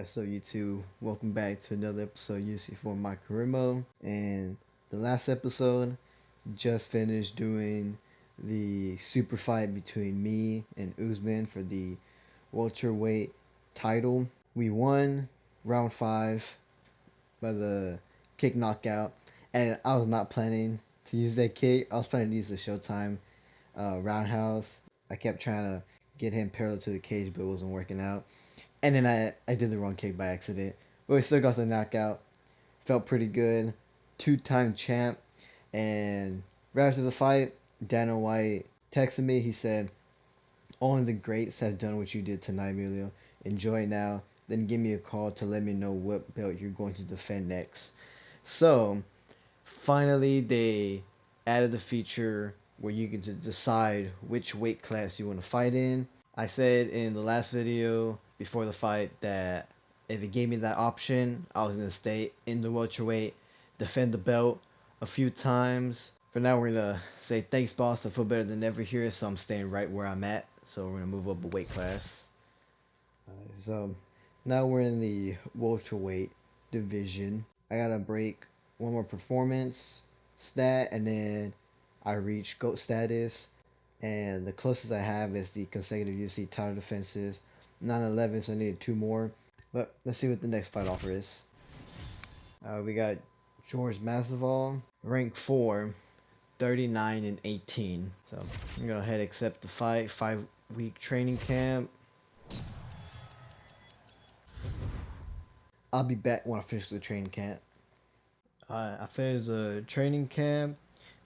Alright, so you two, welcome back to another episode of UC4 My Career Mode. And the last episode, just finished doing the super fight between me and Usman for the welterweight title. We won round 5 by the kick knockout, and I was not planning to use that kick. I was planning to use the Showtime roundhouse. I kept trying to get him parallel to the cage, but it wasn't working out. And then I did the wrong kick by accident. But we still got the knockout. Felt pretty good. 2-time champ. And right after the fight, Dana White texted me. He said, "Only the greats have done what you did tonight, EMILIO. Enjoy it now. Then give me a call to let me know what belt you're going to defend next." So, finally, they added the feature where you can just decide which weight class you want to fight in. I said in the last video before the fight that if it gave me that option, I was going to stay in the welterweight, defend the belt a few times. For now, we're going to say thanks, boss. I feel better than ever here, so I'm staying right where I'm at. So we're going to move up a weight class. So now we're in the welterweight division. I got to break one more performance stat, and then I reach GOAT status. And the closest I have is the consecutive UFC title defenses, 9-11, so I needed 2 more. But let's see what the next fight offer is. We got George Masvidal, rank 4, 39-18. So I'm gonna go ahead and accept the fight. 5-week training camp. I'll be back when I finish the training camp. I finished the training camp,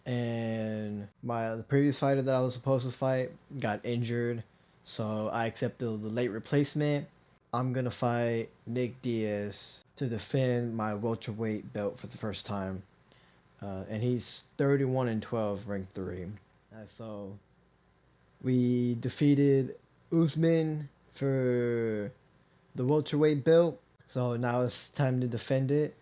and the previous fighter that I was supposed to fight got injured, so I accepted the late replacement. I'm gonna fight Nick Diaz to defend my welterweight belt for the first time, and he's 31-12, ranked 3. So we defeated Usman for the welterweight belt, so now it's time to defend it.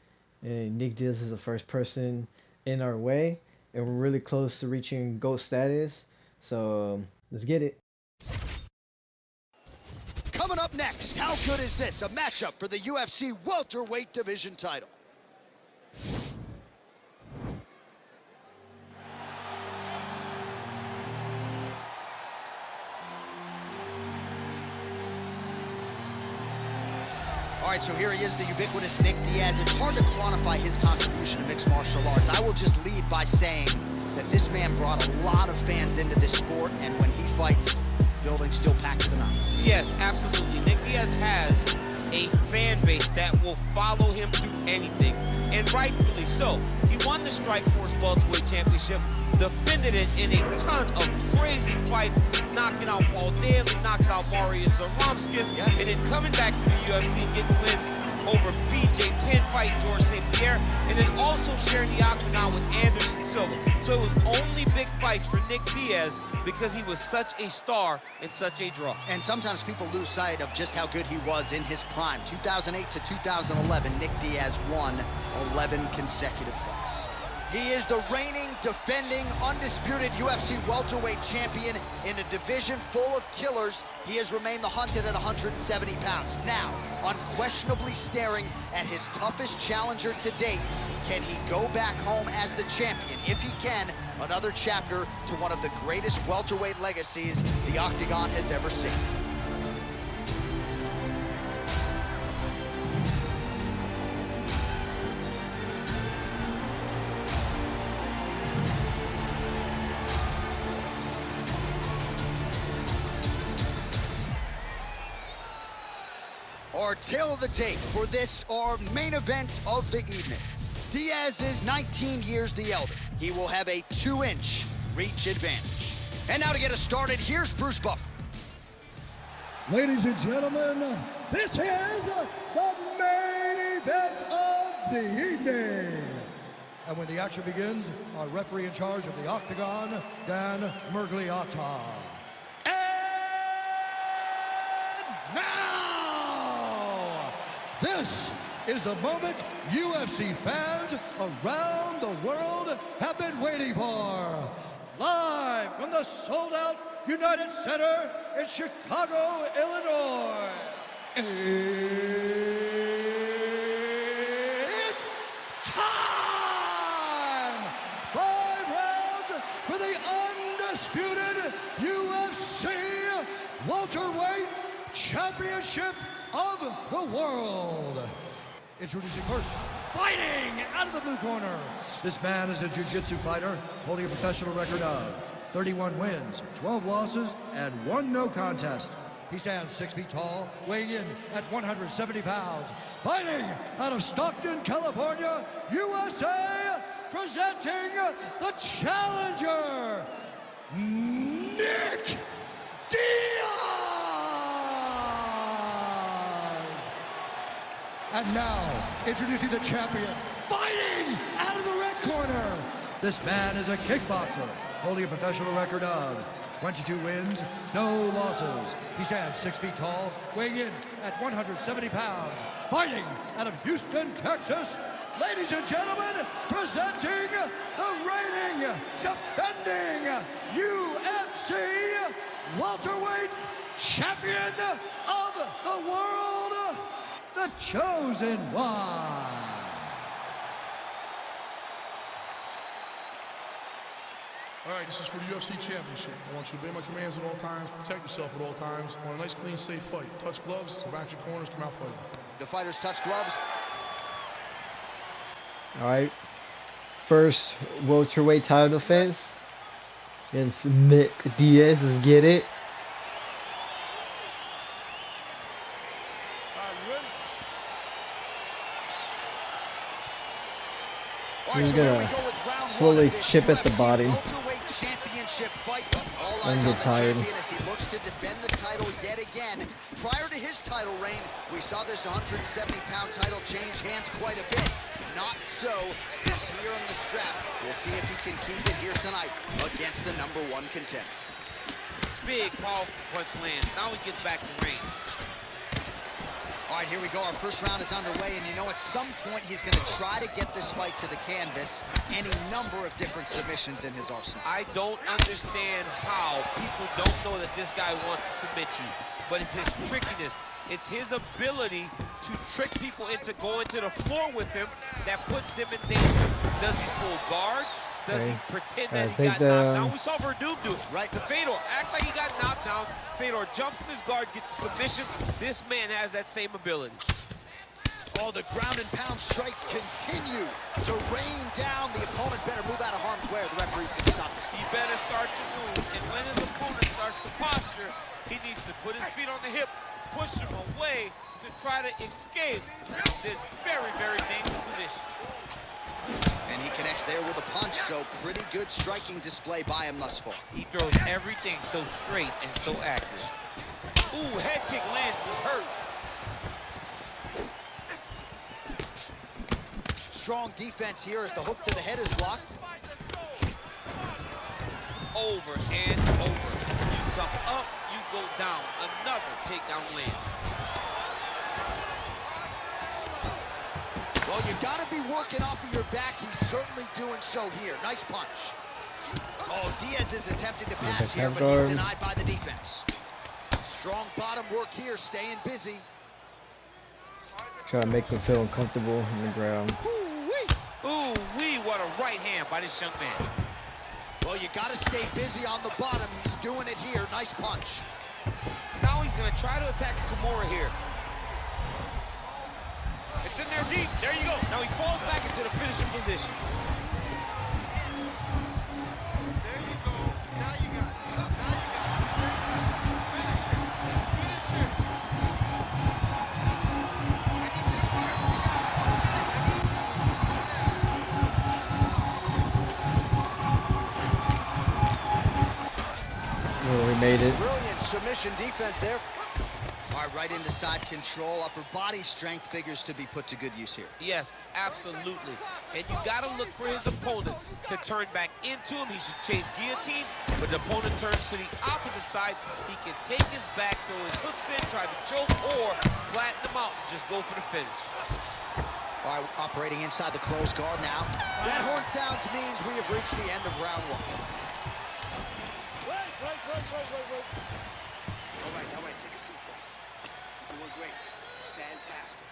And Nick Diaz is the first person in our way, and we're really close to reaching GOAT status, so let's get it. Coming up next, how good is this? A matchup for the UFC welterweight division title. All right, so here he is, the ubiquitous Nick Diaz. It's hard to quantify his contribution to mixed martial arts. I will just lead by saying that this man brought a lot of fans into this sport, and when he fights, building's still packed to the nines. Yes, absolutely. Nick Diaz has a fan base that will follow him through anything, and rightfully so. He won the Strikeforce Welterweight Championship, defended it in a ton of crazy fights, knocking out Paul Daly, knocking out Marius Zaromskis, and then coming back to the UFC and getting wins over BJ Penn, fight George St. Pierre, and then also sharing the octagon with Anderson Silva. So it was only big fights for Nick Diaz because he was such a star and such a draw. And sometimes people lose sight of just how good he was in his prime. 2008 to 2011, Nick Diaz won 11 consecutive fights. He is the reigning, defending, undisputed UFC welterweight champion in a division full of killers. He has remained the hunted at 170 pounds. Now, unquestionably staring at his toughest challenger to date. Can he go back home as the champion? If he can, another chapter to one of the greatest welterweight legacies the Octagon has ever seen. Our tale of the tape for this, our main event of the evening. Diaz is 19 years the elder. He will have a 2-inch reach advantage. And now to get us started, here's Bruce Buffer. Ladies and gentlemen, this is the main event of the evening. And when the action begins, our referee in charge of the Octagon, Dan Murgliata. This is the moment UFC fans around the world have been waiting for. Live from the sold-out United Center in Chicago, Illinois. undisputed UFC welterweight championship of the world. Introducing first, fighting out of the blue corner. This man is a jiu-jitsu fighter holding a professional record of 31 wins, 12 losses, and 1 no contest. He stands 6 feet tall, weighing in at 170 pounds. Fighting out of Stockton, California, USA, presenting the challenger, Nick Diaz! And now, introducing the champion, fighting out of the red corner. This man is a kickboxer, holding a professional record of 22 wins, no losses. He stands 6 feet tall, weighing in at 170 pounds. Fighting out of Houston, Texas, ladies and gentlemen, presenting the reigning, defending UFC welterweight champion of the world, the Chosen One. All right, this is for the UFC Championship. I want you to obey my commands at all times, protect yourself at all times. I want a nice, clean, safe fight. Touch gloves, go back to your corners, come out fighting. The fighters touch gloves. All right, first welterweight title defense against Nick Diaz. Let's get it. He's gonna slowly chip at the body. I'm get tired. As he looks to defend the title yet again. Prior to his title reign, we saw this 170-pound title change hands quite a bit. Not so this here on the strap. We'll see if he can keep it here tonight against the #1 contender. Big, powerful punch lands. Now he gets back in range. All right, here we go. Our first round is underway, and you know at some point he's going to try to get this fight to the canvas. Any number of different submissions in his arsenal. I don't understand how people don't know that this guy wants to submit you, but it's his trickiness. It's his ability to trick people into going to the floor with him that puts them in danger. Does he pull guard? Does he pretend that he got knocked down? We saw Verdum do it. Right. To Fedor, act like he got knocked down. Fedor jumps in his guard, gets a submission. This man has that same ability. Oh, the ground and pound strikes continue to rain down. The opponent better move out of harm's way or the referee's going to stop this. He better start to move, and when his opponent starts to posture, he needs to put his feet on the hip, push him away to try to escape this very, very dangerous position. And he connects there with a punch, so pretty good striking display by him thus far. He throws everything so straight and so accurate. Ooh, head kick lands, was hurt. Strong defense here as the hook to the head is blocked. Over and over. You come up, you go down. Another takedown land. Well, you got to be working off of your back. He's certainly doing so here. Nice punch. Oh, Diaz is attempting to pass here, but he's denied by the defense. Strong bottom work here, staying busy. Try to make him feel uncomfortable on the ground. Ooh-wee, what a right hand by this young man. Well, you got to stay busy on the bottom. He's doing it here. Nice punch. Now he's going to try to attack Kimura here. It's in there deep. There you go. Now he falls back into the finishing position. There you go. Now you got it. Now you got it. Finish it. Finish it. I need you to work. You got 1 minute. I need you to do that. Oh, we made it. Brilliant submission defense there. All right, right into side control. Upper body strength figures to be put to good use here. Yes, absolutely. And you got to look for his opponent to turn back into him. He should chase guillotine, but the opponent turns to the opposite side. He can take his back, throw his hooks in, try to choke, or flatten him out and just go for the finish. All right, operating inside the closed guard now. That horn sounds means we have reached the end of round 1. All right, take a seat there. You're doing great. Fantastic.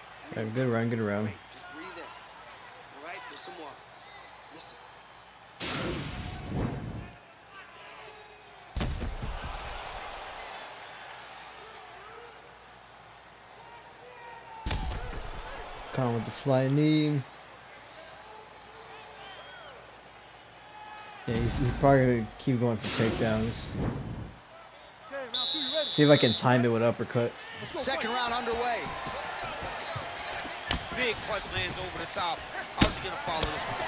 Good round, good round. Just breathe in. All right, there's some more. Listen. Con with the flying knee. Yeah, he's probably gonna keep going for takedowns. See if I can time it with uppercut. Second round underway. Big punch lands over the top. How's he gonna follow this one?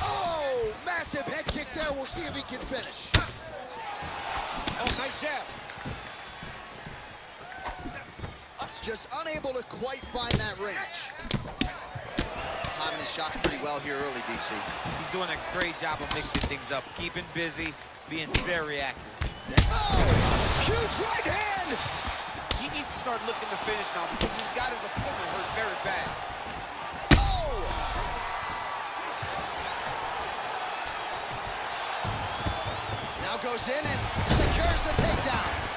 Oh, massive head kick there. We'll see if he can finish. Oh, nice jab. Just unable to quite find that range. Timing his shots pretty well here early, DC. He's doing a great job of mixing things up, keeping busy, being very accurate. Oh, huge right hand. He needs to start looking to finish now because he's got his opponent hurt very bad. Oh! Now goes in and secures the takedown.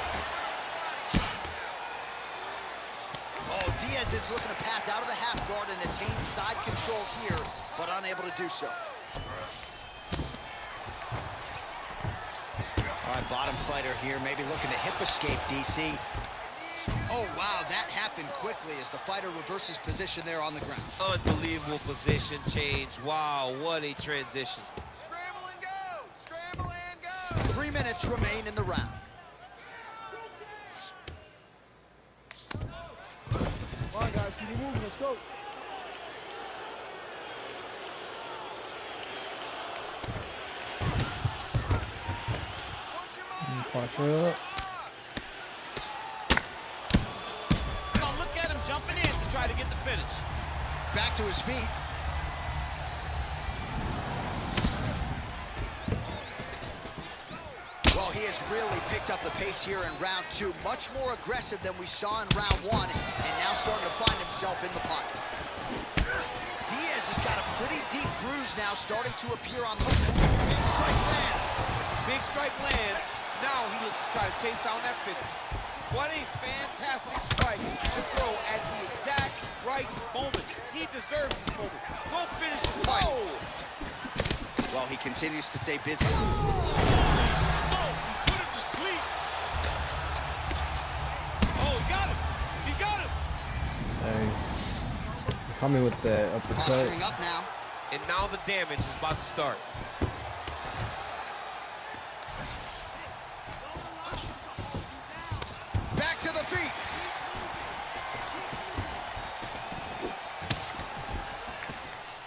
Oh, Diaz is looking to pass out of the half guard and attain side control here, but unable to do so. All right, bottom fighter here, maybe looking to hip escape, DC. Oh, wow, that happened quickly as the fighter reverses position there on the ground. Unbelievable position change. Wow, what a transition. Scramble and go! Scramble and go! 3 minutes remain in the round. Come on, guys, keep it moving. Let's go. Parker up. Now look at him jumping in to try to get the finish. Back to his feet. Well, he has really picked up the pace here in round 2. Much more aggressive than we saw in round 1, and now starting to find himself in the pocket. Diaz has got a pretty deep bruise now starting to appear on the big strike lands. Big strike lands. Now he looks to try to chase down that finish. What a fantastic strike to throw at the exact right moment. He deserves this moment. Go finish his fight. Oh! Well, he continues to stay busy. Coming with the uppercut. Posturing up now. And now the damage is about to start. Back to the feet.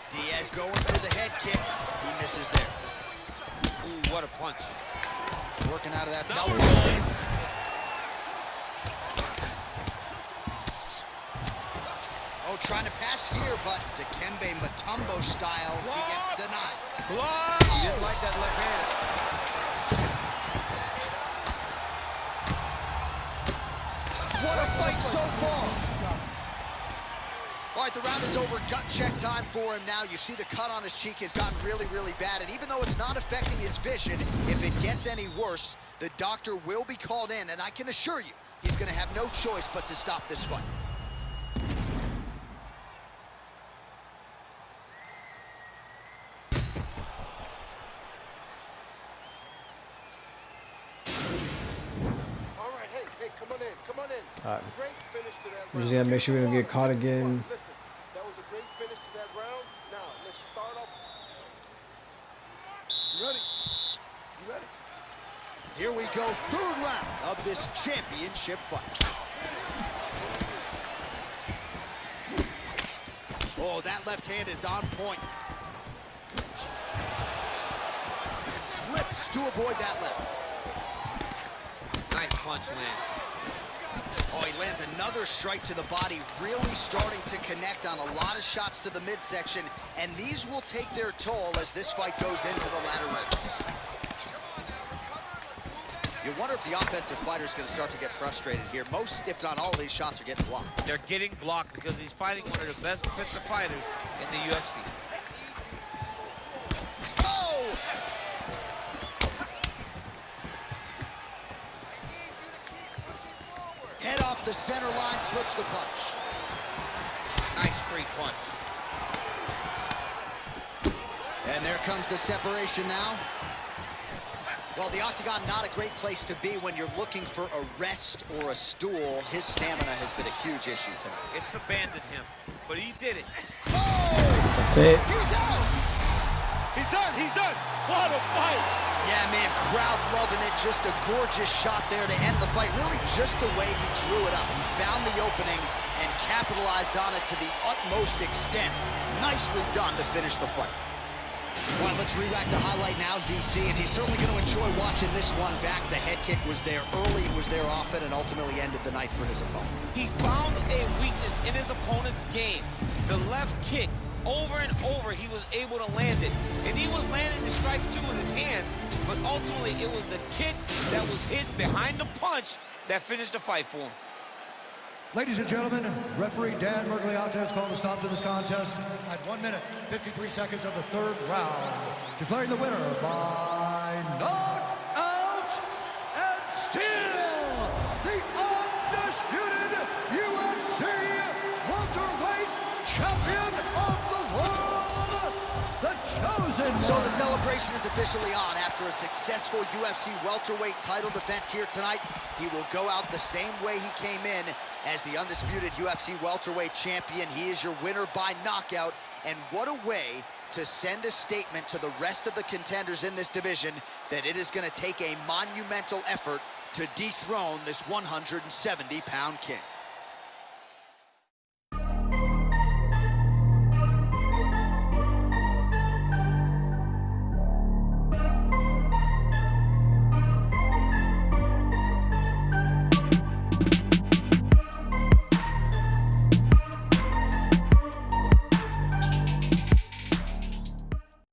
Diaz going for the head kick. He misses there. Ooh, what a punch. Working out of that Now southpaw we're going. stance. Oh, trying to pass here, but Dikembe Mutombo style, he gets denied. Block! He didn't like that left hand. What a fight so far. All right, the round is over. Gut check time for him now. You see the cut on his cheek has gotten really, really bad. And even though it's not affecting his vision, if it gets any worse, the doctor will be called in. And I can assure you, he's going to have no choice but to stop this fight. Alright. Great finish to that We just round. gotta make sure we don't get caught again. Listen, that was a great finish to that round. Now, let's start off. You ready? You ready? Here we go, third round of this championship fight. Oh, that left hand is on point. Slips to avoid that left. Nice punch lands. Oh, he lands another strike to the body, really starting to connect on a lot of shots to the midsection, and these will take their toll as this fight goes into the latter rounds. You wonder if the offensive fighter is going to start to get frustrated here. Most, if not all, of these shots are getting blocked. They're getting blocked because he's fighting one of the best defensive fighters in the UFC. Oh! Head off the center line, slips the punch. Nice straight punch. And there comes the separation now. Well, the octagon, not a great place to be when you're looking for a rest or a stool. His stamina has been a huge issue tonight. It's abandoned him, but he did it. Oh! That's it. He's out! He's done, he's done. What a fight. Yeah, man, crowd loving it. Just a gorgeous shot there to end the fight. Really just the way he drew it up. He found the opening and capitalized on it to the utmost extent. Nicely done to finish the fight. All right, let's re-rack the highlight now, DC, and he's certainly going to enjoy watching this one back. The head kick was there early, was there often, and ultimately ended the night for his opponent. He's found a weakness in his opponent's game. The left kick, over and over, he was able to land it. And he was landing the strikes, too, with his hands, but ultimately it was the kick that was hidden behind the punch that finished the fight for him. Ladies and gentlemen, referee Dan Mergliata has called a stop to this contest at 1 minute, 53 seconds of the third round, declaring the winner by knockout and still the undisputed UFC welterweight champion of the world, the chosen one. So the celebration is officially on. After a successful UFC welterweight title defense here tonight, he will go out the same way he came in as the undisputed UFC welterweight champion. He is your winner by knockout, and what a way to send a statement to the rest of the contenders in this division that it is going to take a monumental effort to dethrone this 170-pound king.